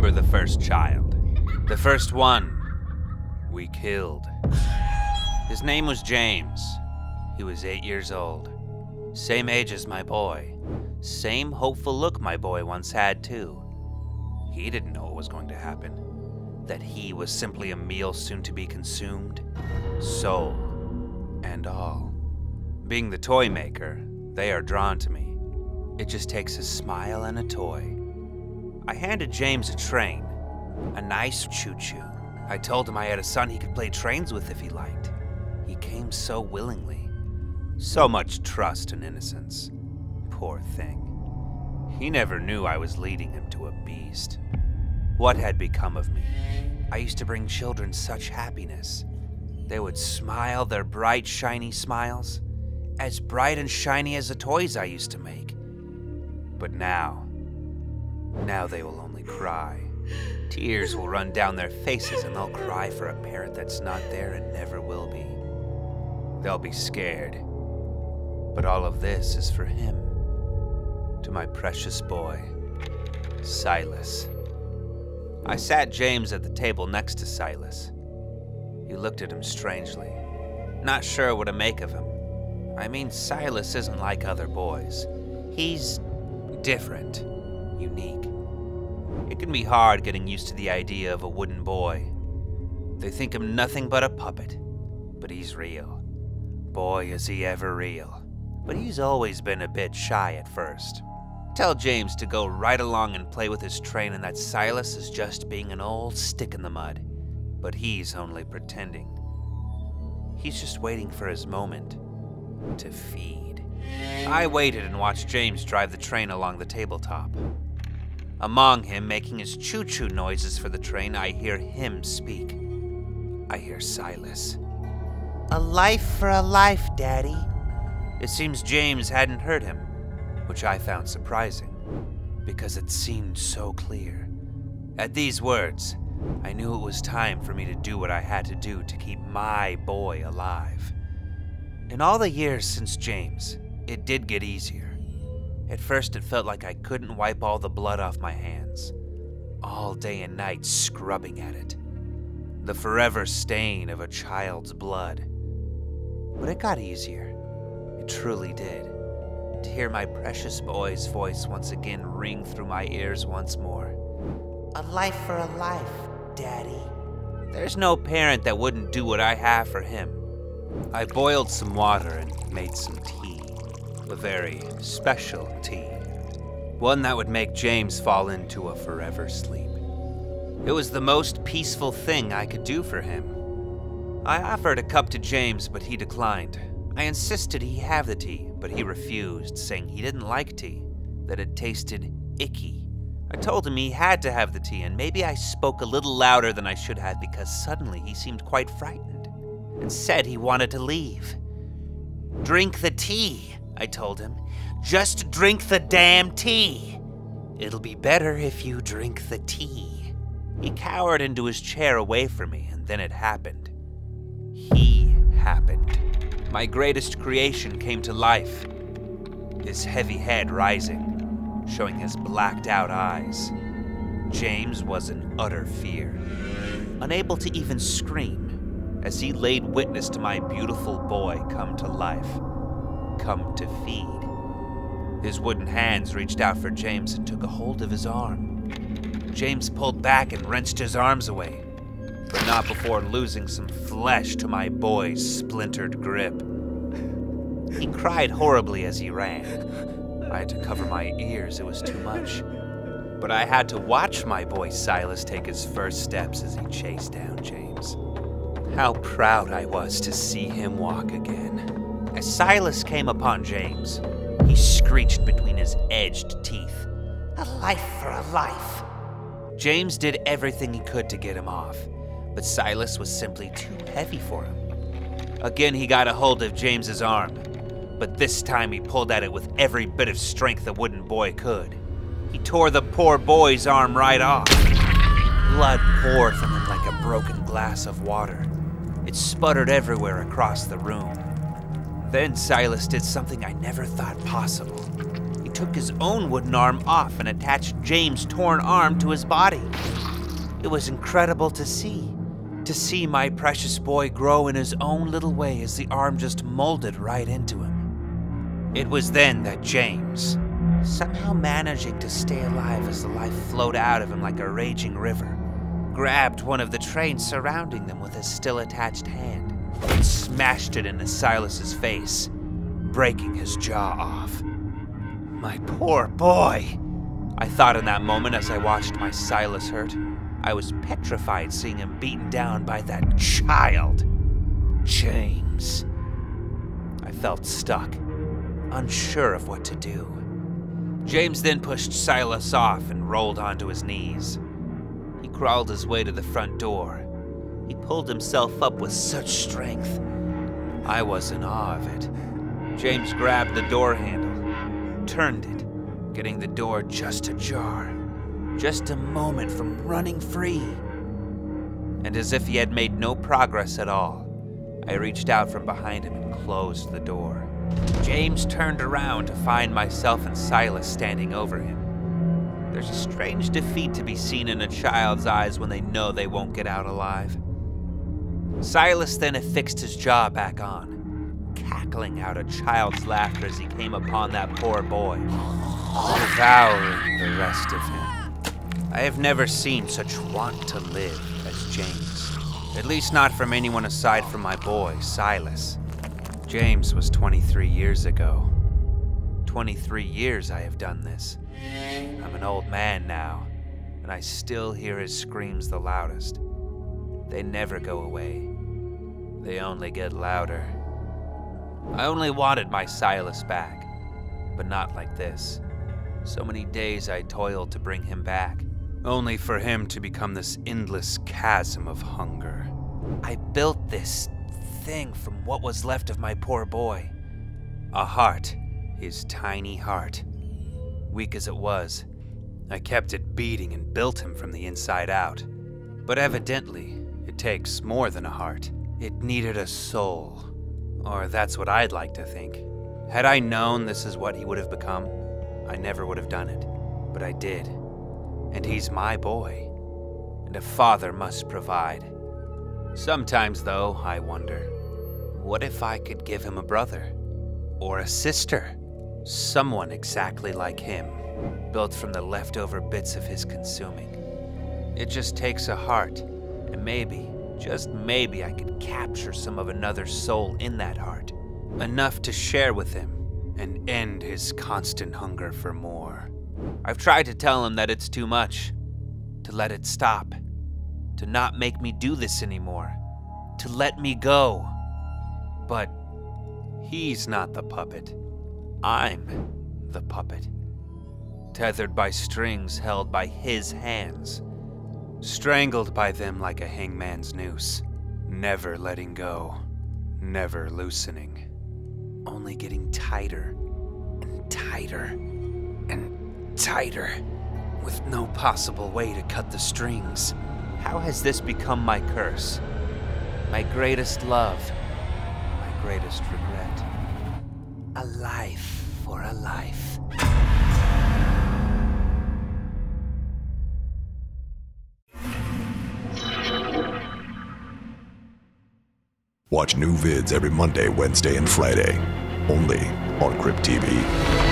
were the first child. The first one we killed. His name was James. He was 8 years old. Same age as my boy. Same hopeful look my boy once had too. He didn't know what was going to happen. That he was simply a meal soon to be consumed. Soul and all. Being the toy maker, they are drawn to me. It just takes a smile and a toy. I handed James a train. A nice choo-choo. I told him I had a son he could play trains with if he liked. He came so willingly. So much trust and innocence. Poor thing. He never knew I was leading him to a beast. What had become of me? I used to bring children such happiness. They would smile their bright, shiny smiles, as bright and shiny as the toys I used to make. But now they will only cry. Tears will run down their faces and they'll cry for a parent that's not there and never will be. They'll be scared. But all of this is for him. To my precious boy, Silas. I sat James at the table next to Silas. He looked at him strangely, not sure what to make of him. I mean, Silas isn't like other boys. He's different, unique. It can be hard getting used to the idea of a wooden boy. They think him nothing but a puppet, but he's real. Boy, is he ever real. But he's always been a bit shy at first. Tell James to go right along and play with his train and that Silas is just being an old stick in the mud. But he's only pretending. He's just waiting for his moment to feed. I waited and watched James drive the train along the tabletop. Among him making his choo-choo noises for the train, I hear him speak. I hear Silas. "A life for a life, Daddy." It seems James hadn't heard him, which I found surprising, because it seemed so clear. At these words, I knew it was time for me to do what I had to do to keep my boy alive. In all the years since James, it did get easier. At first it felt like I couldn't wipe all the blood off my hands, all day and night scrubbing at it. The forever stain of a child's blood. But it got easier. It truly did. To hear my precious boy's voice once again ring through my ears once more. "A life for a life, Daddy." There's no parent that wouldn't do what I have for him. I boiled some water and made some tea. A very special tea. One that would make James fall into a forever sleep. It was the most peaceful thing I could do for him. I offered a cup to James, but he declined. I insisted he have the tea, but he refused, saying he didn't like tea, that it tasted icky. I told him he had to have the tea, and maybe I spoke a little louder than I should have because suddenly he seemed quite frightened and said he wanted to leave. "Drink the tea," I told him. "Just drink the damn tea. It'll be better if you drink the tea." He cowered into his chair away from me, and then it happened. He happened. My greatest creation came to life. His heavy head rising, showing his blacked out eyes. James was in utter fear, unable to even scream, as he laid witness to my beautiful boy come to life, come to feed. His wooden hands reached out for James and took a hold of his arm. James pulled back and wrenched his arms away, but not before losing some flesh to my boy's splintered grip. He cried horribly as he ran. I had to cover my ears, it was too much. But I had to watch my boy Silas take his first steps as he chased down James. How proud I was to see him walk again. As Silas came upon James, he screeched between his edged teeth, "A life for a life." James did everything he could to get him off, but Silas was simply too heavy for him. Again, he got a hold of James's arm, but this time he pulled at it with every bit of strength the wooden boy could. He tore the poor boy's arm right off. Blood poured from him like a broken glass of water. It sputtered everywhere across the room. Then Silas did something I never thought possible. He took his own wooden arm off and attached James' torn arm to his body. It was incredible to see my precious boy grow in his own little way as the arm just molded right into him. It was then that James, somehow managing to stay alive as the life flowed out of him like a raging river, grabbed one of the trains surrounding them with his still attached hand and smashed it into Silas's face, breaking his jaw off. My poor boy, I thought in that moment as I watched my Silas hurt. I was petrified seeing him beaten down by that child, James. I felt stuck, unsure of what to do. James then pushed Silas off and rolled onto his knees. He crawled his way to the front door. He pulled himself up with such strength. I was in awe of it. James grabbed the door handle, turned it, getting the door just ajar. Just a moment from running free. And as if he had made no progress at all, I reached out from behind him and closed the door. James turned around to find myself and Silas standing over him. There's a strange defeat to be seen in a child's eyes when they know they won't get out alive. Silas then affixed his jaw back on, cackling out a child's laughter as he came upon that poor boy, devouring the rest of him. I have never seen such want to live as James, at least not from anyone aside from my boy, Silas. James was 23 years ago. 23 years I have done this. I'm an old man now, and I still hear his screams the loudest. They never go away. They only get louder. I only wanted my Silas back, but not like this. So many days I toiled to bring him back, only for him to become this endless chasm of hunger. I built this thing from what was left of my poor boy. A heart, his tiny heart. Weak as it was, I kept it beating and built him from the inside out. But evidently, it takes more than a heart. It needed a soul. Or that's what I'd like to think. Had I known this is what he would have become, I never would have done it. But I did. And he's my boy. And a father must provide. Sometimes, though, I wonder, what if I could give him a brother? Or a sister? Someone exactly like him, built from the leftover bits of his consuming. It just takes a heart, and maybe, just maybe, I could capture some of another soul in that heart. Enough to share with him, and end his constant hunger for more. I've tried to tell him that it's too much, to let it stop, to not make me do this anymore, to let me go. But he's not the puppet. I'm the puppet, tethered by strings held by his hands, strangled by them like a hangman's noose, never letting go, never loosening, only getting tighter and tighter and tighter, with no possible way to cut the strings. How has this become my curse? My greatest love, my greatest regret. A life for a life. Watch new vids every Monday, Wednesday, and Friday, only on Crypt TV.